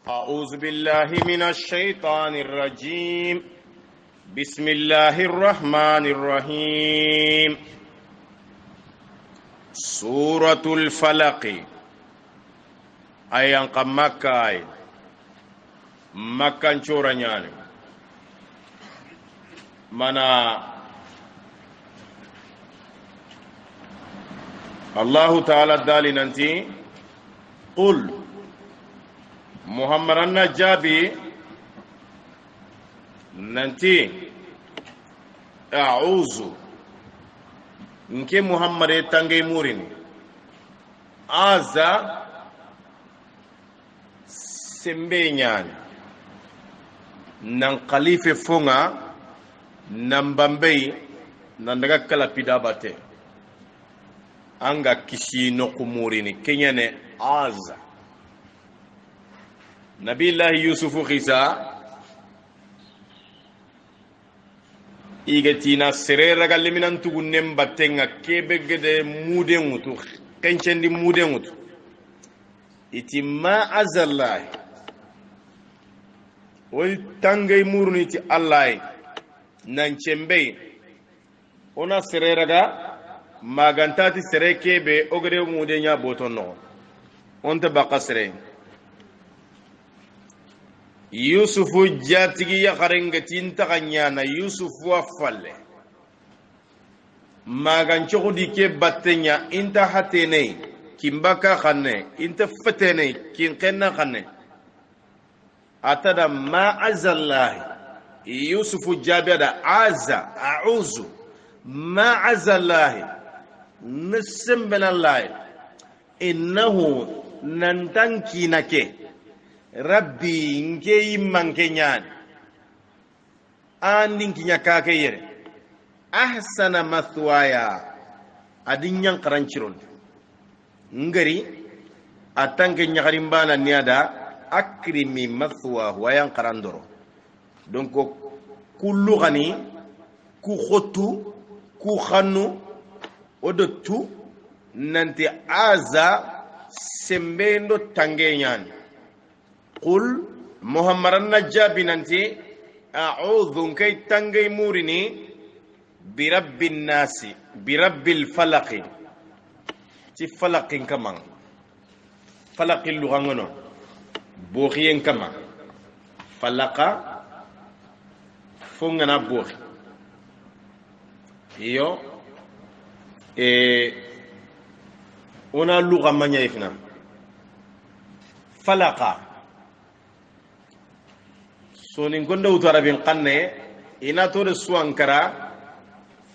أعوذ بالله من الشيطان الرجيم. بسم الله الرحمن الرحيم. سورة الفلق أيان مكة مكة نشورنيان منا الله تعالى دالي ننتي قل محمد النجابي ننتي أعوذ نكي محمد تنجي مورين آزا سمبينيان ننقليف فونا نمبامبي نندغا كلا بيداباتي أنغا كشي نوكو موريني كينياني آزا نبي الله يوسف خيسا إيجتينا سرير رجال من أنتو نم باتنغا كيبجد مودينغتو كنشن دي مودينغتو إتي ما أزل الله ويتانغي مورني تي الله نانشمبي ona سرير رجال ما غانتاتي سرير كيبي أغري مودينيا بوتونو أنت بقى سرير yusufu jatigi yakarenga tinta kanyana yusufu afalle magan chogudi ke battenya inta hatene kimbaka khanne inta fatene kin kenna khanne atada ma azallahi yusufu jabada aza a'uzu ma azallahi nism binallahi innahu nantanki nake rabbi nke yimman kenyan andin kinya kake yere ahsana mathwaya adinyan karanchiron ngari atanke nyakarim bana niada akrimi mathwa wayan karandoro donc kullu gani ku khotu ku khanu odotu nanti aza sembendo tangenyan قل محمد النجابي ننتي أعوذ كي تنجي مورني برب الناس برب الفلق تي فلق كمان فلق اللغة بوخين كمان فلق فونغنا بوخ يو ona lugha manya ifna falaqa sonin gonda utara bin qanne ina to de suankara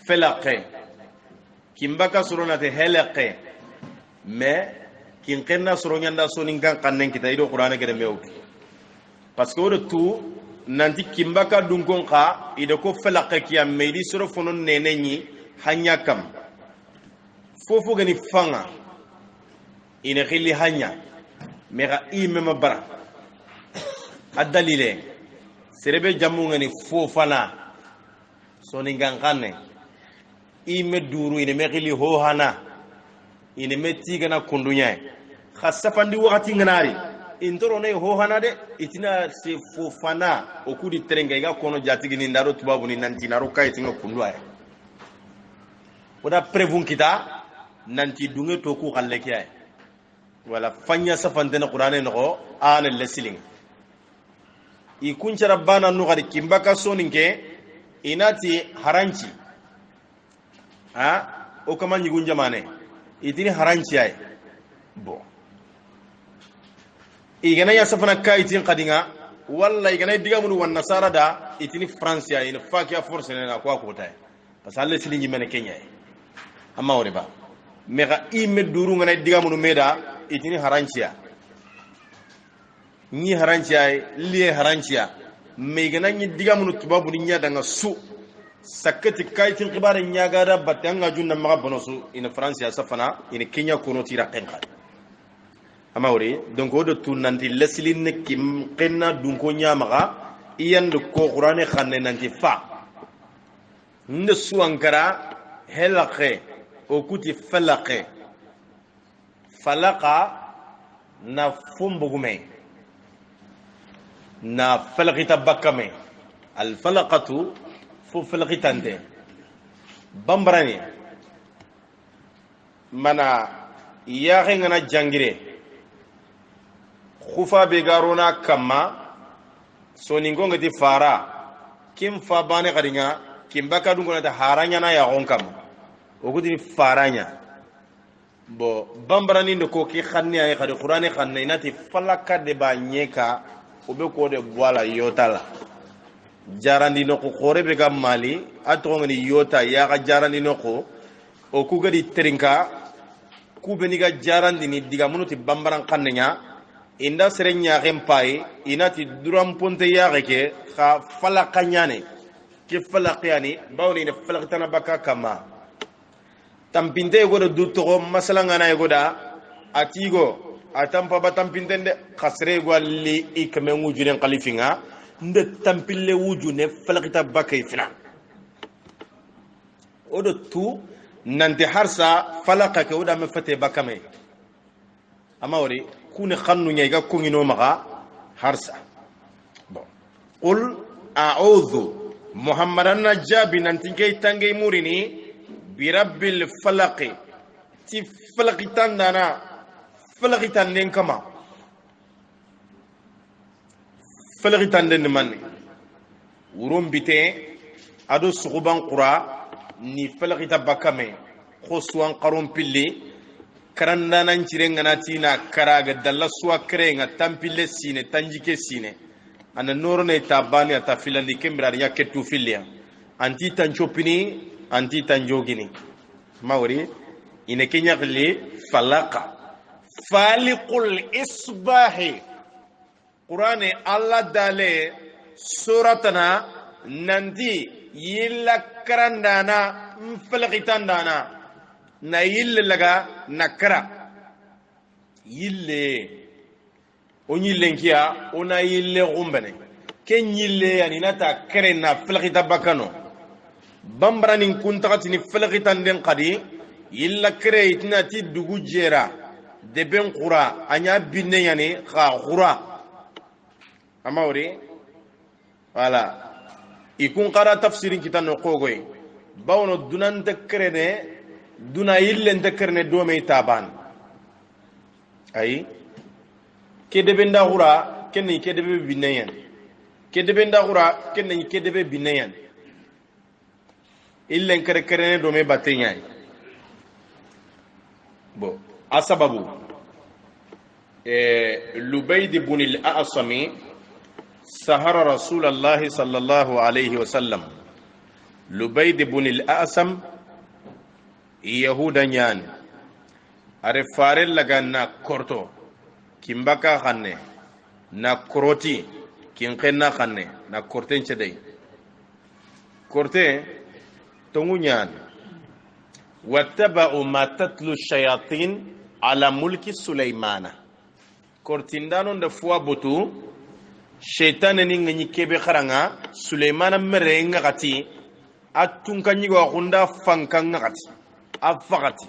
felaqe kimbaka surona te helaqe me kin qenna suronyanda sonin kan qannen kita ido qur'ana gede mewki parce que o tu nanti kimbaka dunkon qa ido ko felaqe kiyam meidi suro fonon nenenyi hanya kam fofo gani fanga ina khili hanya mega imema bara adalile serebe jamu ngani fofana soni ngangane ime duru ine mekili ho hana ine metti gana kundunya khasafandi wakati nganari intoro ne ho hana de itina se fofana okudi terenga ga kono jatigi ni ndaro tubabu ni nanti naro kai tinga kundwa oda prevun kita nanti dunge to ku khalle kiyai wala fanya safantena qur'ane no ana lesiling ikuncha rabbana nugari kimbaka soninke inati haranchi o kama nyigunja mane itini haranchi ay bo igana ya safana kaitin qadinga walla igana digamunu wan nasara da itini france ay ina fakia force na kwa kota pasalle silingi mene kenya amma woriba mega imme duru ngana digamunu meda itini haranchi ni harancia liye harancia me gana ni diga mun tubabu ni nya danga su sakati kaitin qibare nya gada batanga junna ma bonosu ina france ya safana ina kenya kono tira qenqa amawri donc odo tunanti leslin kim qenna dunko nya maga iyand ko qur'ane khanne nanti fa nsu ankara helaqe o kuti falaqe falaqa na fumbugume na falqita bakame al falaqatu fu falqitante bambarani mana yaxe ngana jangire khufa be garona kama soningo ngati fara kim fa bane kadinga kim baka dungo na haranya na ya gonkam ogudi faranya bo bambarani ndoko ki khanni ay khadi qur'ani khanni nati falaka de ba nyeka obe ko de wala yotala jarandi no ko khore be gam mali ato ngani yota ya ga jarandi no ko o ku gadi trinka ku be ni ga jarandi ni diga munuti bambaran kannenya inda serenya gempai inati duram ponte ya ke kha falaka nyane ki falaka yani bawni ne falaka tan baka kama tampinte godo dutto masala ngana goda atigo atampa batampintende khasre gwalli ikme wujunen khalifinga nde tampille wujune falakita bakay fina odo tu nante harsa falaka ke oda me fate bakame amawri kuni khannu nyayga kungino maga harsa bon qul a'udhu muhammadan najabi nantinke tangay murini birabbil falaqi ti falaqitan dana falaqitan nen kama falaqitan den man wurum bite ado suguban qura ni falaqita bakame khoswan qarum pilli karanda nan cirenga natina karaga dalla suwa krenga tampille sine tanjike sine ana norone tabani ata filandi kembra ya ketu filia anti tanchopini anti tanjogini mawri ine kenya gli falaqa faliqul isbahi qur'ani alla dale suratana nanti yilla karandana falaqitandana na yille laga nakara yille onyilenkia ona yille gumbene ken yille yani nata kare na falaqita bakano bambranin kuntakati ni falqitan den qadi illa kare itnati dugu jera de ben qura anya binne yani kha qura amawri wala ikun qara tafsirin kitan no qogoy bawno dunan takrene duna yillen takrene do me taban ay kedebe nda qura kenni kedebe binne yan kedebe nda qura kenni kedebe binne yan illen kare kare do me batenya bo asababu lubayd ibn al-a'sami sahara rasulullah sallallahu alayhi wa sallam lubayd ibn al-a'sam yahudan yan are fare laga na korto kimbaka khanne na koroti kin khenna khanne na korten chedai korte تونيان واتبعوا ما تتلو الشياطين على ملك سليمان كورتيندانون دفوا بوتو شيطان نيغني كيبي خرانغا سليمان مرينغا غاتي اتونكا نيغو خوندا فانكانغا غاتي افغاتي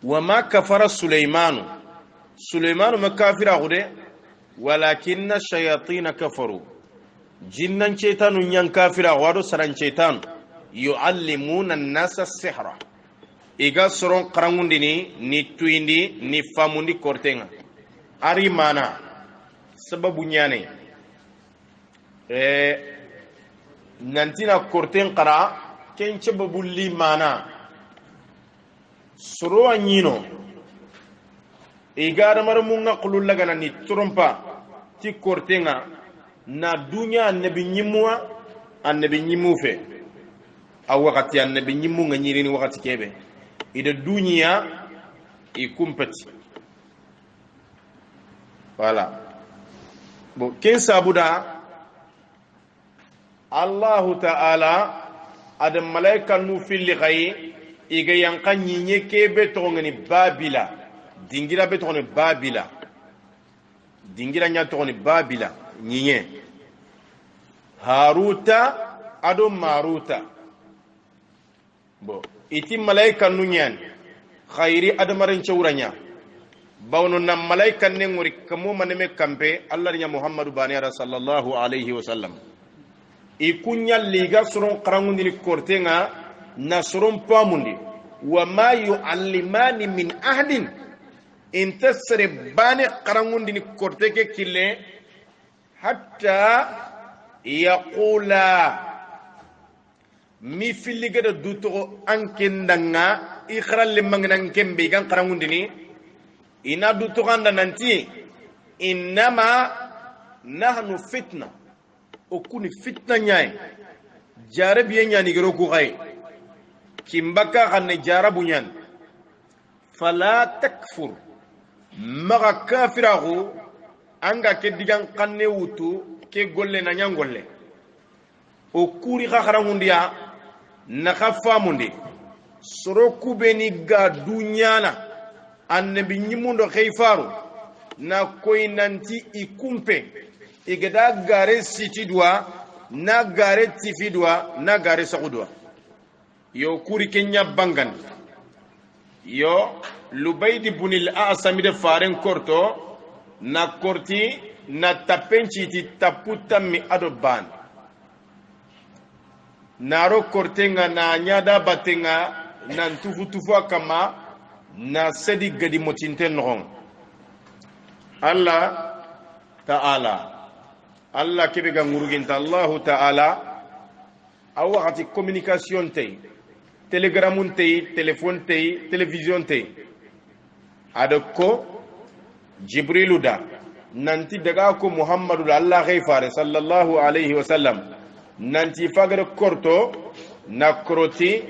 وما كفر سليمان ما كافر غودي ولكن الشياطين كفروا jinnan cetanu nyan kafira wado saran cetan yuallimuna an-nasa as-sihra iga soron qarangundini ni tuindi ni famundi kortenga ari mana sababu nyane nantina korten qara ken sababu li mana soro anyino iga ramar munga qulul lagana ni trompa ti kortenga na dunya annabi nyimu fe a wakati annabi nyimu nga nyirini wakati kebe ida dunya ikumpati wala bo ken sabuda Allah ta'ala adam malaika nu fili khay iga yankan nyinye kebe to ngani babila dingira be to ngani babila dingira nya to ngani babila nyinye haruta ado maruta bo iti malaika nunyan khairi adamarin chawranya bawno na malaika ne ngori kamo maneme kampe Allah nya Muhammadu baniyara sallallahu alaihi wasallam ikunya liga suron qarangundi ni kortenga na suron pamundi wa ma yu'allimani min ahdin intasri bani qarangundi ni korteke kille hatta yaqula mi filigada duto ankendanga ikhral mangnan kembe gan qarangundi ni ina duto ganda nanti innama nahnu fitna okuni fitna nyai jarab yenya gero ku gai kimbaka kanne jarabu nyan fala takfur maga kafirahu anga ke digan kanne wutu ke golle na nyangolle okuri khakharangundiya na khafamundi soroku beni ga dunyana annabi nyimundo khayfaru na koinanti ikumpe igada gare sitidwa na gare tifidwa na gare sagudwa yo kuri kenya bangan yo lubaydi bunil asami de faren korto na korti na tapenci ti taputa mi adoban naro kortenga na nyada batenga na tufu kama na sedi gadi motinte ngon Allah ta'ala Allah kebe ga nguruginta Allah ta'ala awati communication tay telegramun tay telephone tay television tay adako jibrilu da nanti daga ko muhammadu Allah ghayfare sallallahu alayhi wa sallam nanti fagar korto na kroti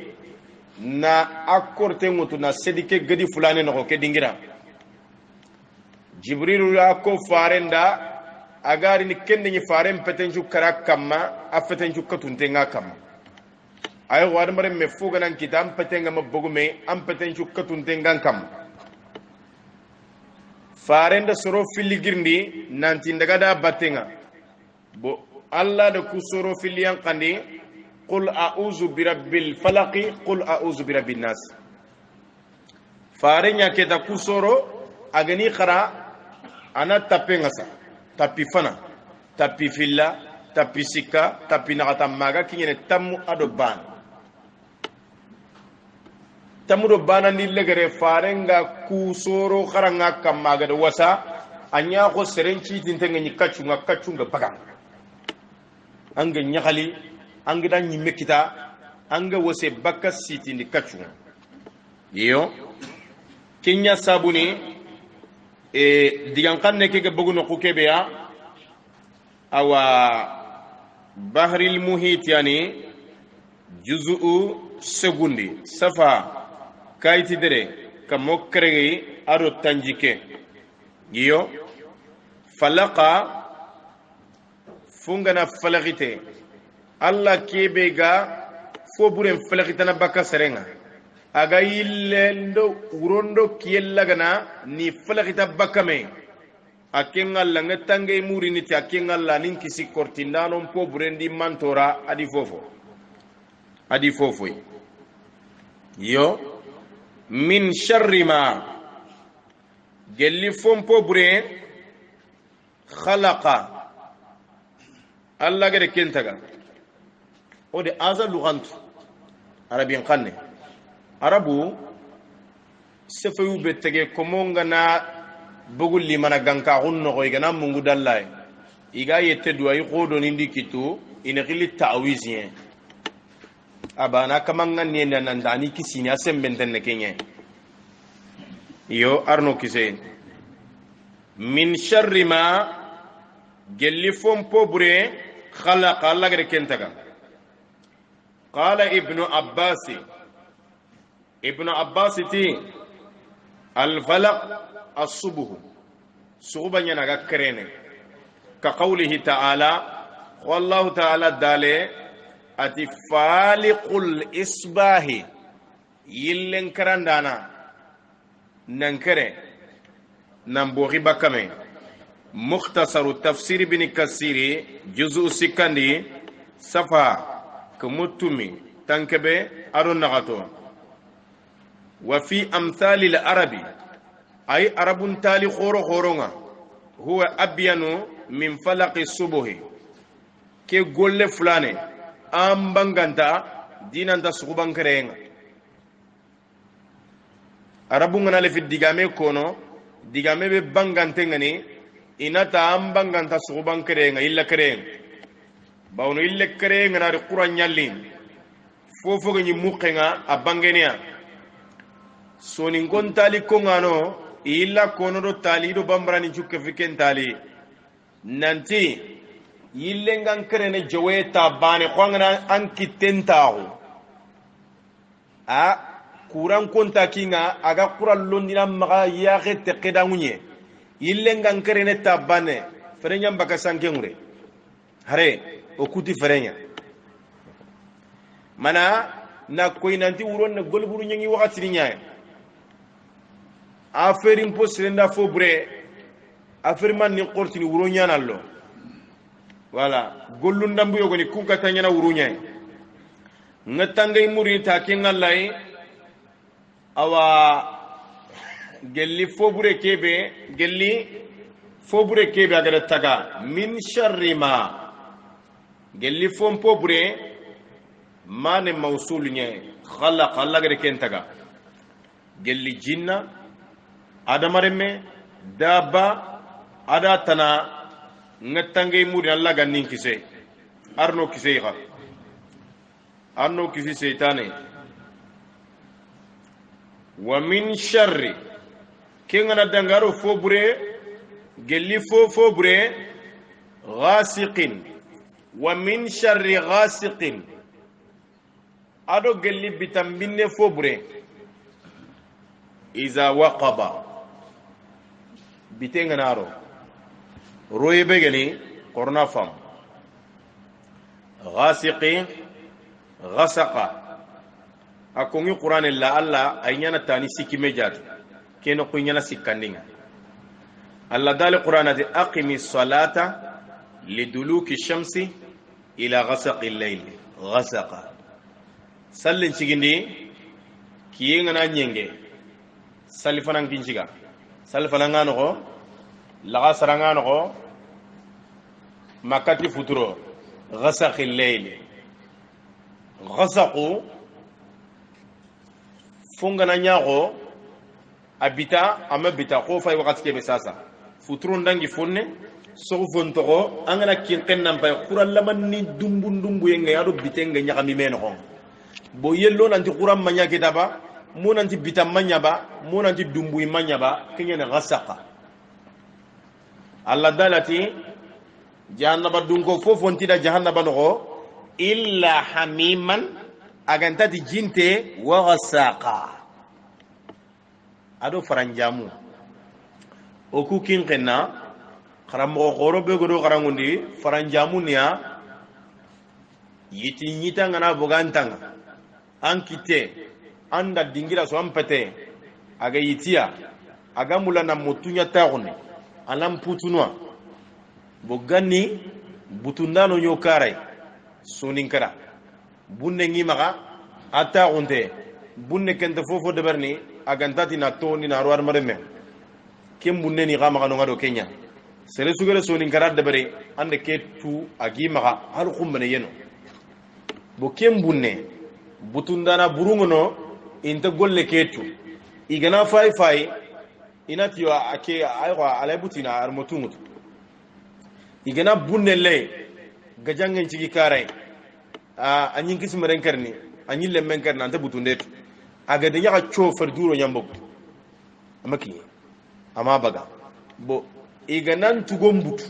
na akorte ngutu na sedike gadi fulane no ke dingira jibrilu ya ko farenda agari ni kende ni faren petenju kara kamma afetenju katunte nga kamma ay wad mare me fuga nan kitam petenga mabogume am petenju katunte nga kamma faren da soro filigirndi nanti ndaga da batenga bo Allah da ku soro filiyan qandi qul a'udhu birabbil falaq qul a'udhu birabbin nas faren ya ke da ku soro agani khara ana tapenga sa tapi fana tapi filla tapi sikka tapi nakata maga kinyene tammu adoban tammu do bana ni legere farenga ku soro kharanga kamaga do wasa anya ko serenci tintenga ni kacunga baga anga nyakali anga dan nyimme kita anga wose bakka siti ni kacunga yo kinya sabuni digan kanne ke buguno kukebeya awa bahril muhit yani juz'u segundi safa kayti dere kamo kregi aro tanjike giyo falaqa fungana falagite alla kebega fo buren falagitana baka serenga aga yillendo urondo kiyellagana ni falagita bakame akengalla ngatange murini ti akengalla nin kisi kortindano po burendi mantora adi fofo yo min sharri ma gelli fompo bure khalaqa alla gade kentaga ode aza lugantu arabin qanne arabu sefayu betege komonga na bugul limana ganka hunno ko igana mungu dallay iga yette duay qodo nindi kitu ina khili ta'wizien abana kamanga nena nandani kisini asembenten ne kenye yo arno kise min sharri ma gelli fompo bure khalaqa Allah gare kentaga qala ibnu abbas ti al falaq as-subh suba nyana ga krene ka qawlihi ta'ala wallahu ta'ala dale ati faliqul isbahi yillen karandana nankare nambogi bakame mukhtasaru tafsir ibn kasiri juz'u sikandi safa kumutumi tankebe aron nagato wa fi amthali al-arabi ay arabun tali khoro khoronga huwa abyanu min falaqi subuhi ke golle fulane ambanganta dinanta sukuban kerenga arabu ngana le fi digame kono digame be bangante ngani inata ambanganta sukuban kerenga illa kerenga bawno illa kerenga na qur'an nyallin fofo ganyi muqenga abangenia sonin kon tali kongano illa kono do tali do bambrani jukke fiken tali nanti yillengan kerene joweta bane khwangana an kitentahu a kuran konta kinga aga kuran londina maga yaxe teqidangunye yillengan kerene tabane ferenya mbaka sankengure hare o kuti ferenya mana na koy nanti wuron na golburu nyangi wakati ni nyaay affaire impossible nda fo bre affaire man ni qortini wuro nyanallo wala gollu ndambu yogoni kuka tanyana wuro nyaay ngatangay muri ta kengallay awa gelli fo bre kebe gelli fo bre kebe agada taga min sharri ma gelli fo mpo bre mane mawsul nye khalaqa Allah gade kentaga gelli jinna adamareme daba ada tana ngatange muri Allah gannin kise arno kise ga arno kise seytane wa min sharri kengana dangaro fobure gelli fobure ghasiqin wa min sharri ghasiqin ado gelli bitambinne fobure iza waqaba bitenga naro roye begeni qorna fam ghasiqi ghasaqa akongi qur'an la alla aynyana tani sikime jatu keno ko nyana sikandinga alla dal qur'an ati aqimi salata liduluki shamsi ila ghasaqi al-layl ghasaqa sallin cigindi kiyenga na nyenge salifanan kinjiga salifana no ko laga saranga no ko makati futuro ghasaqi al-layl ghasaqu fungana nyago abita amabita ko fay wakati kebe sasa futuro ndangi fonne so fonto angana kin kennan pay quran lamanni dumbu yenga yado bitenga nyakami meno ko bo yello nanti quran manya kitaba mo nanti bitam manya ba mo nanti dumbu manya ba kenya na ghasaqa alla dalati jahannaba dunko fofonti da jahannaba no illa hamiman agantati jinte wa ghasaqa ado faranjamu oku kinqena kharamo goro be godo garangundi faranjamu niya yiti nyita ngana bogantanga ankite anda dingira so ampete aga yitia aga mulana mutunya taune alam putunwa bogani butundano nyokaray soninkara bunne ngi maga ata unte bunne kente fofo deberni agantati na toni na roar mareme kem bunne ni gama kanu ngado Kenya sere sugere soninkara debere ande ketu agi maga hal khumbane yeno bo kem bunne butundana burungono inte golle ketu igana fay inati yo ake aywa alay butina armotumutu igana bunne le gajangen cigi karay anyin kisma renkarni anyin le menkarni anta butundet aga de yaka chofer duro nyambok amaki ama baga bo iganan tugombutu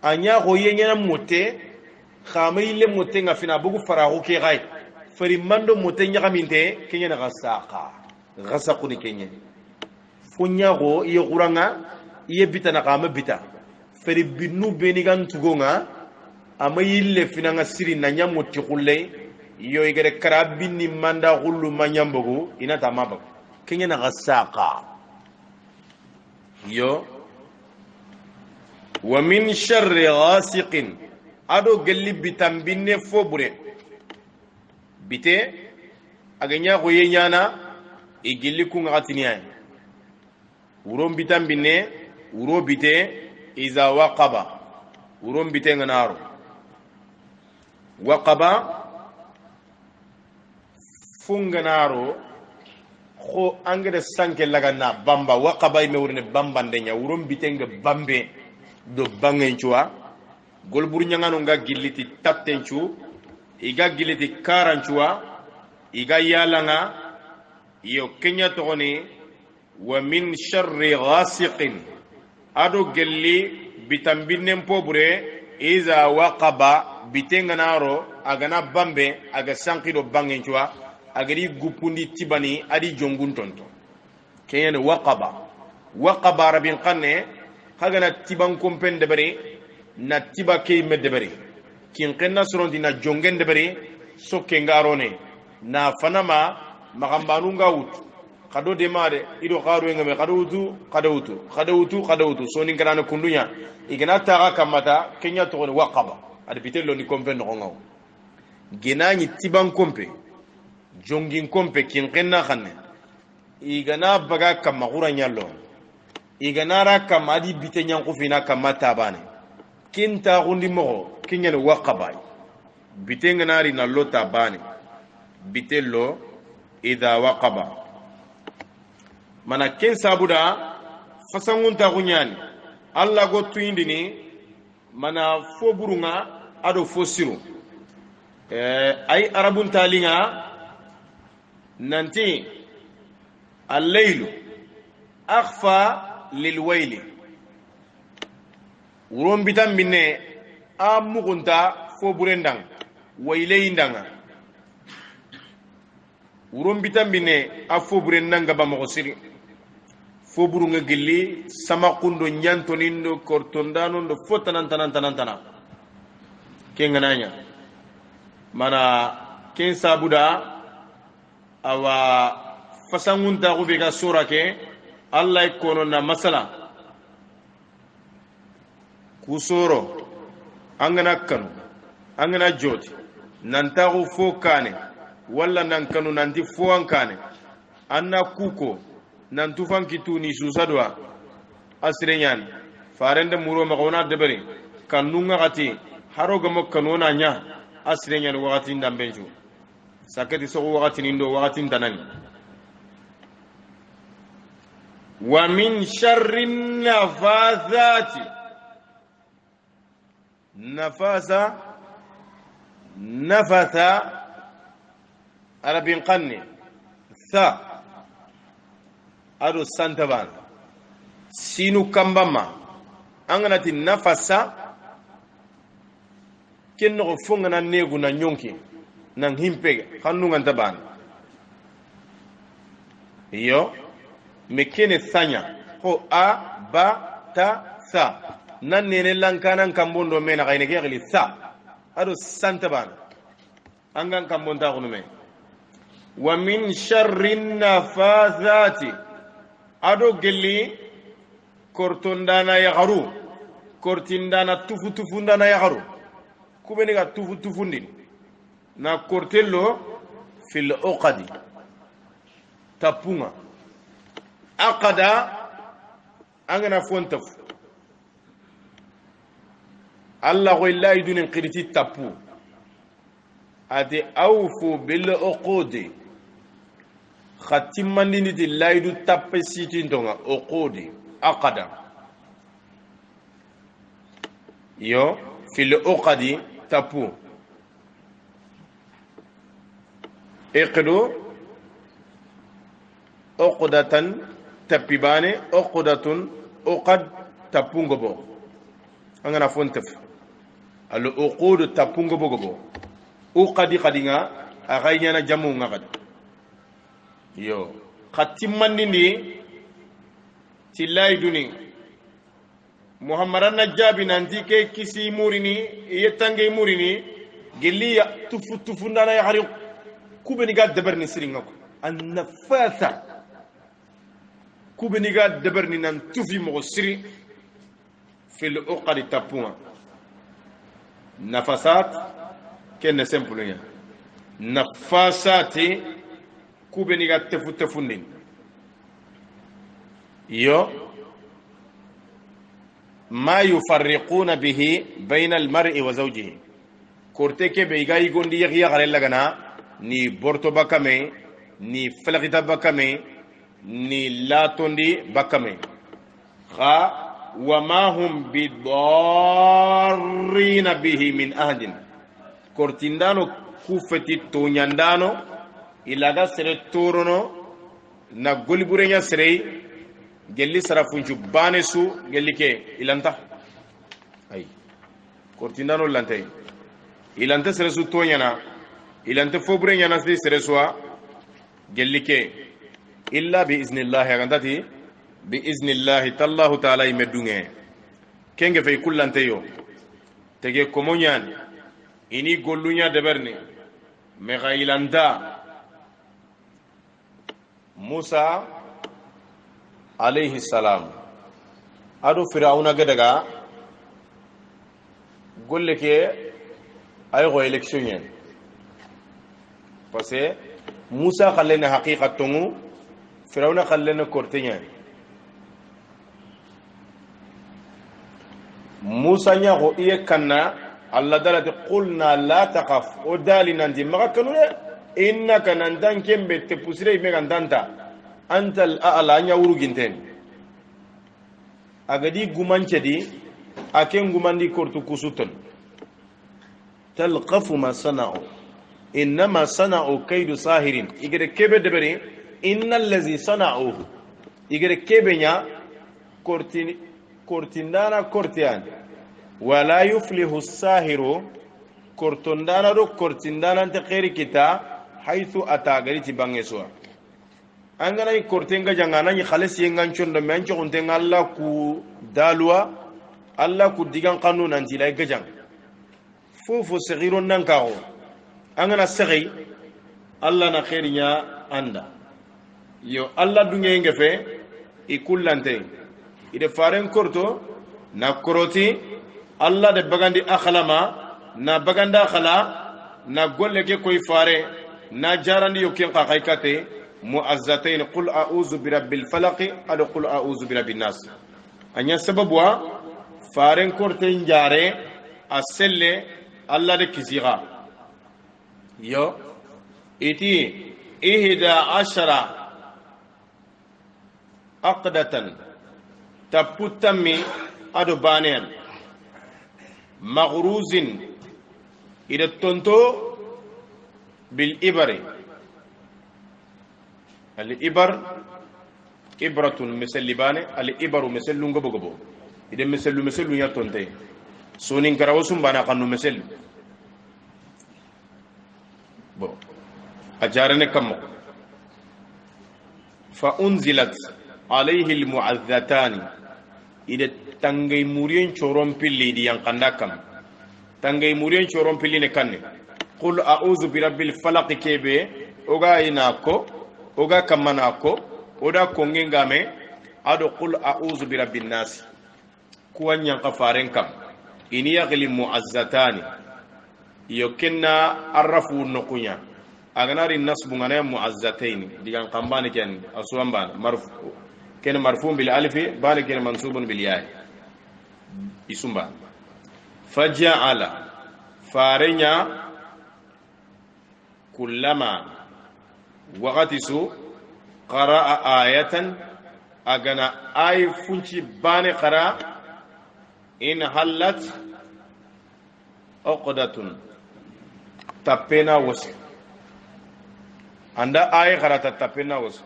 anya ko yenyana mote khamay le mote nga fina bugu farahu ke gay fari mando mote nyaka minte kenya na gasaqu ni kenya funya go ye quranga ye bitana kama bita fari binu benigan tugonga ama yille finanga siri na nyamoti kulle yo igere karabini manda hullu manyambogo ina tamaba kenya na gasaqa yo wa min sharri ghasiqin ado gelli bitambinne fobure bite aganya ko yenyana igilli ku ngatiniya uron bitan binne uro bite iza waqaba uron bite nganaro waqaba funganaro ko angere sanke laga na bamba waqaba ime urne bambande nya uron bite nga bambe do bangenchua golbur nyangano nga gilliti taptenchu iga gilliti karanchua iga yalanga yo kenya togoni wa min sharri ghasiqin ado gelli bitambinen pobre iza waqaba bitenga naro agana bambe aga sankido bangenchua agari gupundi tibani adi jongun tonto kenya waqaba rabin qanne kagana tiban kompen debere na tiba kay medebere kin qenna surondi na jongen debere sokke ngarone na fanama magambanunga wut kado demade ido qaru ngame kadawutu soni ngana kundunya igana taga kamata kenya to waqaba adi bitelo ni kompen no ngaw genani tiban kompe jongin kompe kin qenna khanne igana baga kamagura nyallo iganara kamadi bitenyan kufina kamata bane kinta gundi mo kinyan waqaba bitenga nari na lota bane bitello idha waqaba mana ken sabuda fasangunta gunyani alla go tuindini mana foburunga ado fosiru ay arabun talinga nanti al-laylu akhfa lilwayli uron bitan binne amugunta fo burendang wayleyindanga uron bitan binne afo burendanga ba mo siri fo burunga gilli sama kundo nyantonindo kortondano ndo fotanantanantana kengananya mana ken sabuda awa fasangunta ko be ga sura ke Allah ikono na masala kusoro angana kanu angana joti nantago fo kane walla nan kanu nanti fo ankane anna kuko nan tufan kituni susadwa asrenyan farende muro magona debere kanunga gati haroga mo kanona nya asrenyan wakati ndambenju sakati so wakati nindo wakati ntanani ومن شر النفاثات نفث عربي قني ثا ادو سانتبان سينو كامباما انغناتي نفسا كنو فونغنا نيغو نا نيونكي نان هيمبي خانو نغانتبان يو mekene sanya ho a ba ta sa nan ne lankanan kambondo mena kayne ke gali sa ado santaban angan kambonta ko me wa min sharri nafathati ado gelli kortondana ya garu kortindana tufundana ya garu kubeni ga tufundin na kortello fil uqadi tapunga aqada angana fontaf Allah ko illa idun qiriti tapu ade awfu bil uqudi khatimandini di laydu tappe siti ndonga uqudi aqada yo fil uqadi tapu iqdu uqdatan tapibane uqdatun uqad tapungo bo angana fontaf al uqud tapungo bo uqadi qadinga agayna jamu ngad yo khatimandini tilay duni muhammadan najabi nanti ke kisi murini yetange murini geliya tufundana ya hari kubeni ga deberni siringako an-nafatha kubeni ga deberni nan tufi mo siri fil uqadi tapuma nafasat كن سمبلونيا نفاساتي كوبني غا تفوندين yo ma yufarriquna bihi bayna almar'i wa zawjihi korte ke be igayi gondi yagiya gare lagana ni borto bakame ni falakita bakame ni latondi bakame kha wama hum bidarrina bihi min ahdin kortindano kufeti tonyandano ilaga sere torono na goliburenya sere gelli sarafunju banesu gelli ke ilanta ay kortindano lante ilante sere su tonyana ilante foburenya na sere suwa gelli ke illa bi iznillah agandati bi iznillah tallahu ta'ala imedunge kenge fay kullante yo tege komonyan ini gollunya deberni me gailanta Musa alayhi salam ado Firauna gadaga golle ke ay go election yen parce que Musa khallena haqiqatungu Firauna khallena kortenya Musa nya go iye kanna Allah dalati qulna la taqaf odalina ndi makanu innaka nandan kembe te pusire me gandanta antal a'la nya wuruginten agadi gumanche di aken gumandi kortu kusuton talqafu ma sana'u inma sana'u kaydu sahirin igere kebe debere innal ladhi sana'uhu igere kebe nya kortindana kortian wala yuflihu as-sahiru kortondana do kortindana ante khairi kita haythu atagariti bangeswa angana ni kortenga jangana ni khalesi yengan chondo men chonteng Allah ku dalwa Allah ku digan qanun anti lay gajang fofu sagiron nan kawo angana sagi Allah na khairinya anda yo Allah dunge ngefe ikullante ide faren korto na koroti Allah de bagandi akhlama na baganda khala na golle ke koy fare na jarandi yokin qaykate mu'azzatain qul a'udhu birabbil falaq ad qul a'udhu birabbin nas anya sababwa faren korte njare aselle Allah de kisiga yo iti ihda ashara aqdatan taputami adu banen maghruzin ida tonto bil ibari al ibar ibratun misal libane al ibaru misal lungo bogo ida misal ya tonte sonin karawsum bana kanu misal bo ajarane kam fa unzilat alayhi al mu'azzatani ida tangay murien chorom pilli di yang kandakam tangay murien chorom pilli ne kanne qul a'udhu birabbil falaq kebe oga inako oga kamanako oda kongengame ado qul a'udhu birabbin nas kuwanya qafaren kam ini yaghli mu'azzatani yokenna arrafu nukunya aganari nasbu ngana mu'azzataini digan qambani ken aswamba marfu ken marfu bil alif bal ken mansubun bil ya isumba faja'ala farenya kullama waqatisu qara'a ayatan agana ay funci bane qara in halat uqdatun tapena was anda ay qarata tapena was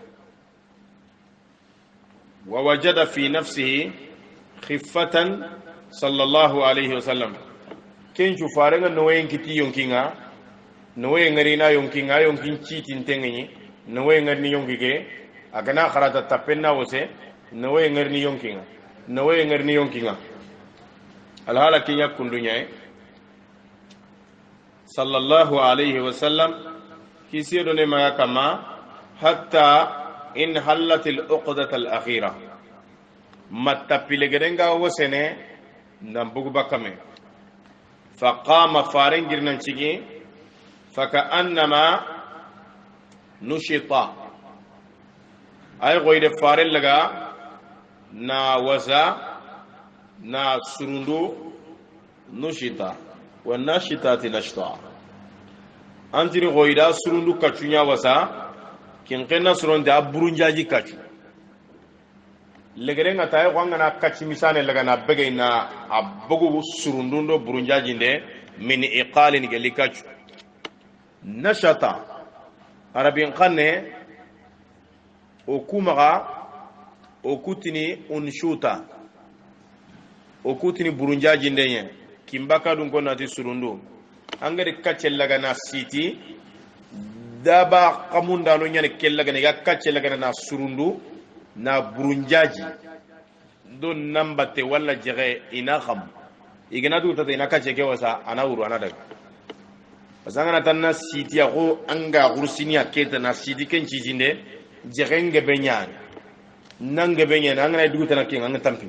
wa wajada fi nafsihi khiffatan sallallahu alayhi wasallam ken ju farenga no yen kiti yonkinga no yen ngari na yonkinga yonkin citin tengi no yen ngari yonkige agana qarata tapena wose no yen ngari yonkinga no yen ngari yonkinga alhala kinya kundunya sallallahu alayhi wasallam kisi do ne maga kama hatta in halatil uqdat al akhira matta pilegerenga wosene nambugu bakame faqama farengir nan cigi faka annama nushita ay goyde farel laga na wasa na surundu nushita wa nashitati nashta antini goida surundu kachunya wasa kin kenna suronde aburunjaji kachu legerenga tay ko ngana kachi misane lagana bege na abugu surundundo burunjaji nde min iqalin gelikachu nashata arabin qanne okumaga okutini unshuta okutini burunjaji ndenye kimbaka dun ko nati surundu angari kacce lagana siti daba kamunda no nyane kellagana ga kacce lagana na surundu na burunjaji don nambate wala jere ina kham igana du tata ina kacce ke wasa ana uru ana daga pasangana tanna siti ya ko anga gursini aketa na siti ken cijinde jerenge benyan nange benyan angana du tata ken anga tampi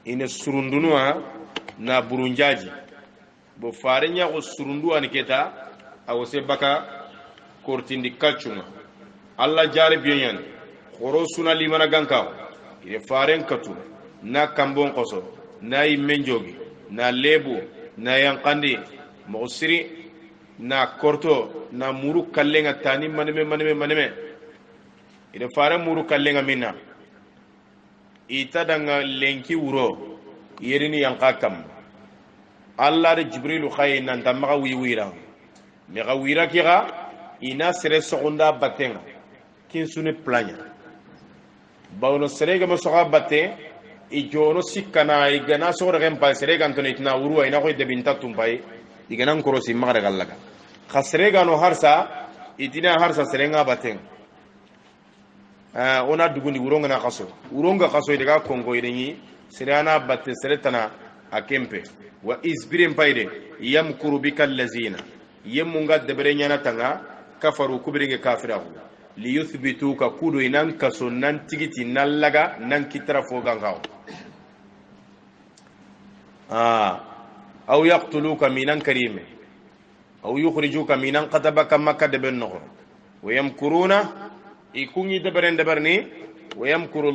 ina surundunwa na burunjaji bo farenya ko surundu an keta awose baka kortindi kachunga alla jare biyan khoro suna limana ganka ire faren katu na kambon qoso na imenjogi na lebu na yankandi mosiri na korto na muru kallenga tani maneme ire faren muru kallenga minna ita danga lenki wuro yerini yanka kam Allah de Jibrilu khaye nan tamaga wiwira me ga wira kira ina sere sogonda batenga kin sune planya bawno sere ga masoga batte i jono sikana i gana so regen pa sere ga antone tina wuru ina ko de binta tumpai i gana nkorosi magara gallaga khasre ga no harsa itina harsa sere nga batenga ona dugundi wuronga na kaso wuronga kaso daga kongo irenyi sere ana batte sere tana akempe wa isbirin payde yamkuru bika allazina yemunga debrenya na tanga kafaru kubringe kafirahu li yuthbituka kudu inan kaso nan tigiti nallaga nan kitara fo gangaw aw yaqtuluka minan karime aw yukhrijuka minan qatabaka makka deben no wa yamkuruna ikungi deberni wa yamkuru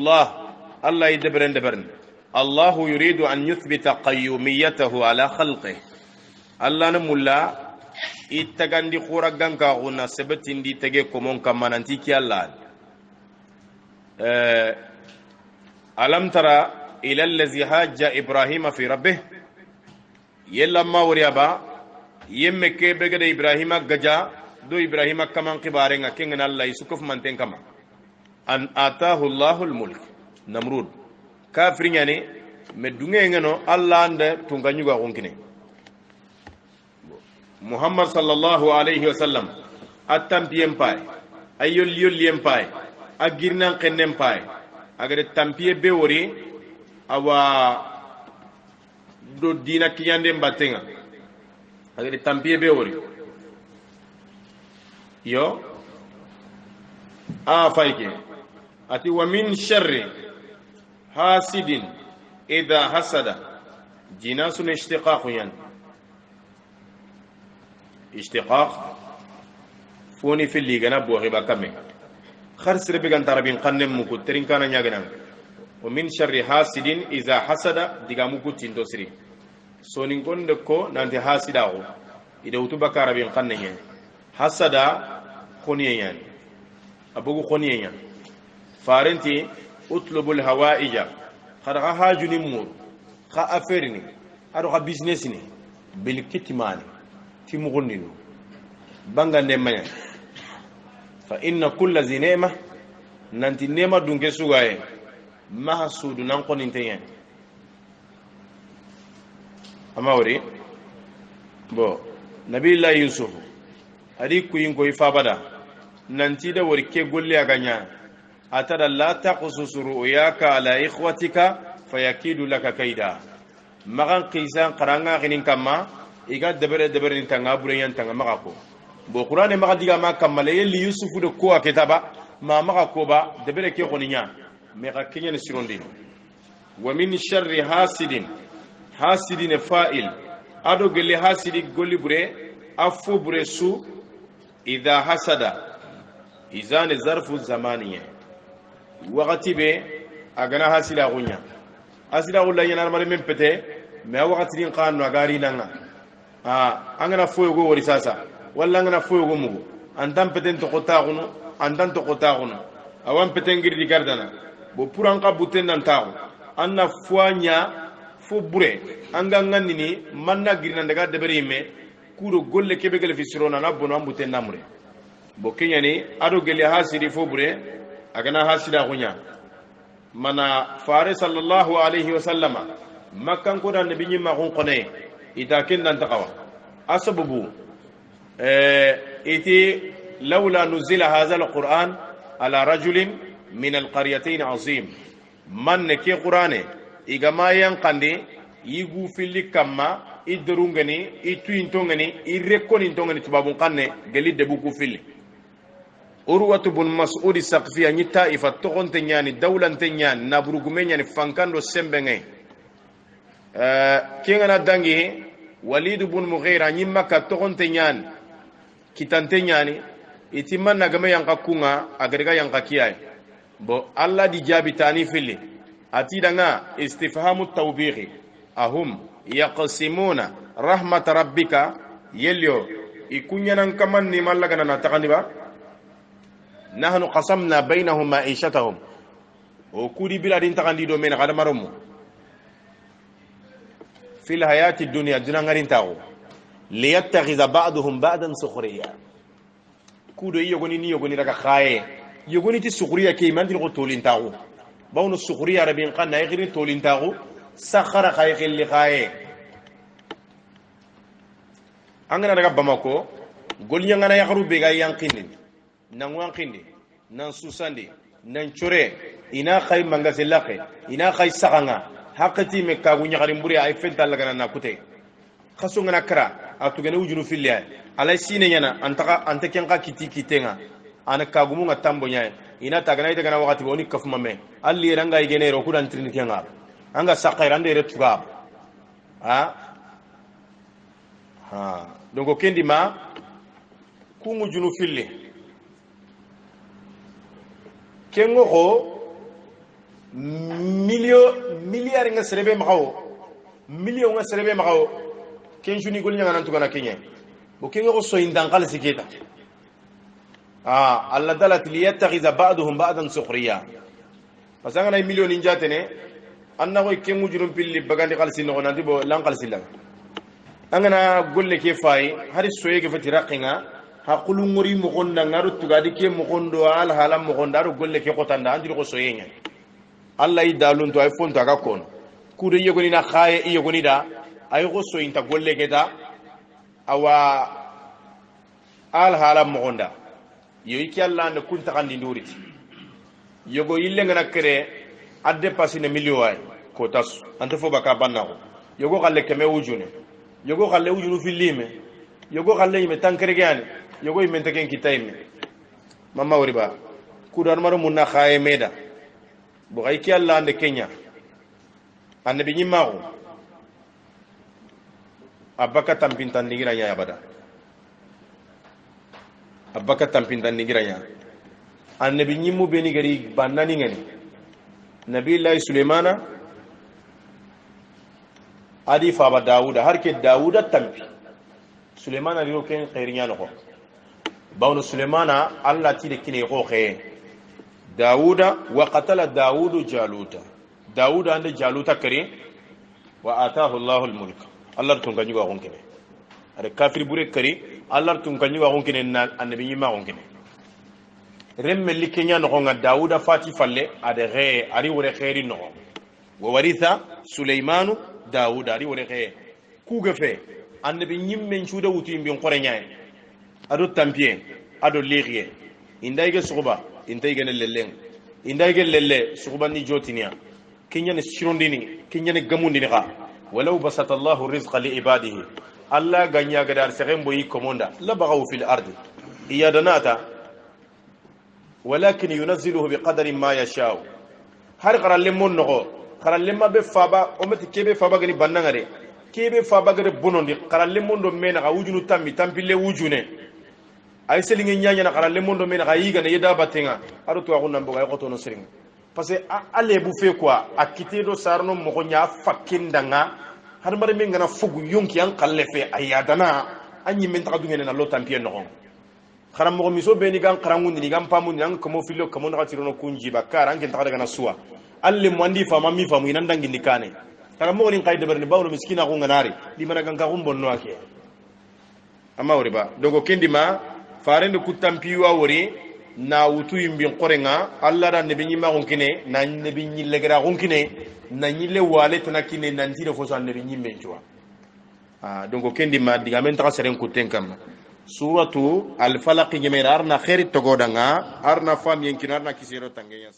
allah deberni الله يريد أن يثبت قيوميته على خلقه الله نمولا إتغاندي خورغان كاغونا سبتين دي تغي كومون كمان انتيكي الله ألم ترى إلى الذي حاج إبراهيم في ربه يلا ما وريابا يمكي بغد إبراهيم غجا دو إبراهيم كمان قبارين كينغن الله يسكف منتين كمان أن آتاه الله الملك نمرود kafri nyane me dunge ngeno Allah ande tunga nyuga gonkine Muhammad sallallahu alayhi wa sallam attampiem pay ayol yoliem pay agirnan kenem pay agade tampie be wori awa do dina kiyande mbatenga agade tampie be wori yo fayke ati wa min sharri حاسد إذا حسد جناس اشتقاق يعني اشتقاق فوني في اللي جنب وغيبا كمي خرس ربيعان ترابين قنم مكترين كان يجنان ومن شر حاسد إذا حسد دعامو كتين دوسري سونين كون دكو نانتي حاسد أو إذا وتبا كاربين قنني حسد خوني يعني أبوغو خوني يعني فارنتي اطلب الهوائج خرغا هاجني مور خا افيرني ادو خا بيزنسني بالكتمان تي مغنينو بانغا نيمانيا فان كل زينما نانتي نيما دونكي سوغاي ما سودو نانكو نينتيان اماوري بو نبي الله يوسف ادي كوين كوي فابدا نانتي دا وركي غولي اغانيا أترى لا تقصص رؤياك على إخوتك فيكيد لك كيدا مغان قيسان قرانا غنين كما إيغا دبر نتنغا بريان تنغا مغاكو بو قرآن مغا ديغا ما كما ليلي يوسف دو كوا كتابا ما مغاكو با دبر كي غنيا مغا كينيا نسيرون دين ومن شر حاسد فائل أدو قل حاسد قل بري أفو بري سو إذا حسد إذا نظرف الزمانية وقتي به agana hasila gunya asila gulla yana mare men pete me wakati din qanno agari nanga angana foyo go wori sasa walla angana foyo go mugo antam peten to kota guno antan to kota guno awan peten girdi gardana bo puran ka buten nan tawo anna fuanya fo bure anga ngandini manna girna daga debere me kuro golle kebe gele fisirona na bono ambuten namure bo kenyani ado gele hasiri fo bure agana hasida gunya mana fare sallallahu alaihi wasallama makkan ko dan nabi nyima gon qone ita kendan taqawa asbabu iti laula nuzila hadha alquran ala rajulin min alqaryatayn azim man ke qur'ane igama yanqande yigu fili kamma idrungani ituintongani irrekoni tongani tubabun qanne gali debu ku fili urwatu bun mas'ud saqfiya ni taifa togonte nyani dawlante nyani naburugume nyani fankando sembenge kengana dangi walid bun mughira ni makka togonte nyani kitante nyani itiman nagame yanka kunga agariga yanka kiyai bo alla di jabi tani fili atidanga istifhamu tawbihi ahum yaqsimuna rahmat rabbika yelyo ikunyanan kaman ni mallagana na takandiba nahnu qasamna bainahum ma'ishatahum o kudi biladin takandi do men kada maromu fil hayati dunya dunangarin tawo liyattakhidha ba'dhum ba'dan sukhriya kudo yogoni ni yogoni daga khaye yogoni ti sukhriya ke man ko tolin tawo bawno sukhriya rabin qanna yigri tolin tawo sakhara khaye khilli khaye angana daga bamako golnya ngana yakru be ga yankini nan wankindi nan susandi nan chure ina khay mangase laqe ina khay saganga hakati me ka gunya garim buri ay fenta laga na kute khasu ngana kara atugene wujunu filya alay sine nyana antaka anteken ka kiti kitenga ana kagumu nga tambo nyaay ina tagana ita kana wakati boni kafuma me alli ranga igene ro kudan trinity nga anga saqairande retuga donc kendi ma kungu junu fille kengo ko milliard nga serebe makaw million nga serebe makaw kenju ni golnya nan tugana kenya bo kengo ko so indan kala siketa alla dalat li yattakhiza ba'dhum ba'dan sukhriya pasanga na million injatene anna ko kengu jurum pilli bagandi khalsi no nanti bo lan khalsi la angana golle ke fay hari soyege fati raqinga haqulu ngori mo gonda ngaru tugadi ke mo gondo al halam mo gonda golle ke qotanda andiri ko soyenya alla idalun to ay fonto aga kon kude yegoni na khaye yegoni da ay ko soyinta golle ke da awa al halam mo gonda yoy ki alla ne kunta kandi nduriti yogo yille ngana kere adde pasine million ay ko tas ante fo baka bannago yogo galle keme wujune yogo galle wujunu filime yogo galle yime tankere gani yogo yime taken kitayme mama woriba kudar maro munna khaye meda bo ay ki alla ande kenya annabi nyimago abaka tampintan digira nya abada abaka tampintan digira nya annabi nyimu beni gari bannani ngani nabi allah sulaimana adi faba dauda har ke dauda tampi sulaimana rio ken khairinya no bawno sulaimana allah ti de kine ko khe dauda wa qatala daudu jaluta dauda ande jaluta kare wa ataahu allah almulk allah tun ganyu ga honkene are kafir bure kare allah tun ganyu ga honkene na annabi nyima honkene remme likenya no nga dauda fati falle ade re ari wore khairi no wa waritha sulaimanu dauda ari wore khair ku gafe annabi nyimme nchuda wutu imbi ngore nyaay ado tampien ado lirie indayge suba intayge lelleng indayge lelle suba ni jotinia kenya ne shirondini kenya ne gamundini kha walau basata allah rizqa li ibadihi alla ganya gadar serembo yi komonda la baghaw fil ardi iyadanata ولكن ينزله بقدر ما يشاء har qaralle mon no qaralle ma be faba o meti kebe faba gani bannangare kebe faba gare bonondi qaralle mon do mena ga wujunu tammi tampille wujune ay selinge nyanya na qaralle mon do mena ga yiga ne yeda batenga aro to agun nambo ga ko to no sering parce que ale bu fe quoi akite do sarno mo nya fakindanga har mare men ngana fugu yonki an kallefe ayadana anyi men ta dungene na lotampie no xaram mo miso be ni gan xarangu ni gan pamu ni an ko filo kamo na tirono kunji bakara an ken ta daga na suwa alle mo andi fama mi famu ina ndangi ndikane xaram mo ni qayde berni bawno miskina ko nganari di mana gan ka bonno ake amma wori ba dogo kendima farende kutampiwa wori na wutu yimbin qorenga alla da nabi nyima honkine na nabi nyille gara honkine na nyille wale tanakine nan tire fo san nabi nyimme jwa donc kendima diga men ta seren kuten kam suratu al falaq ngemer arna khairi togodanga arna fam yenkina arna kisero tangenya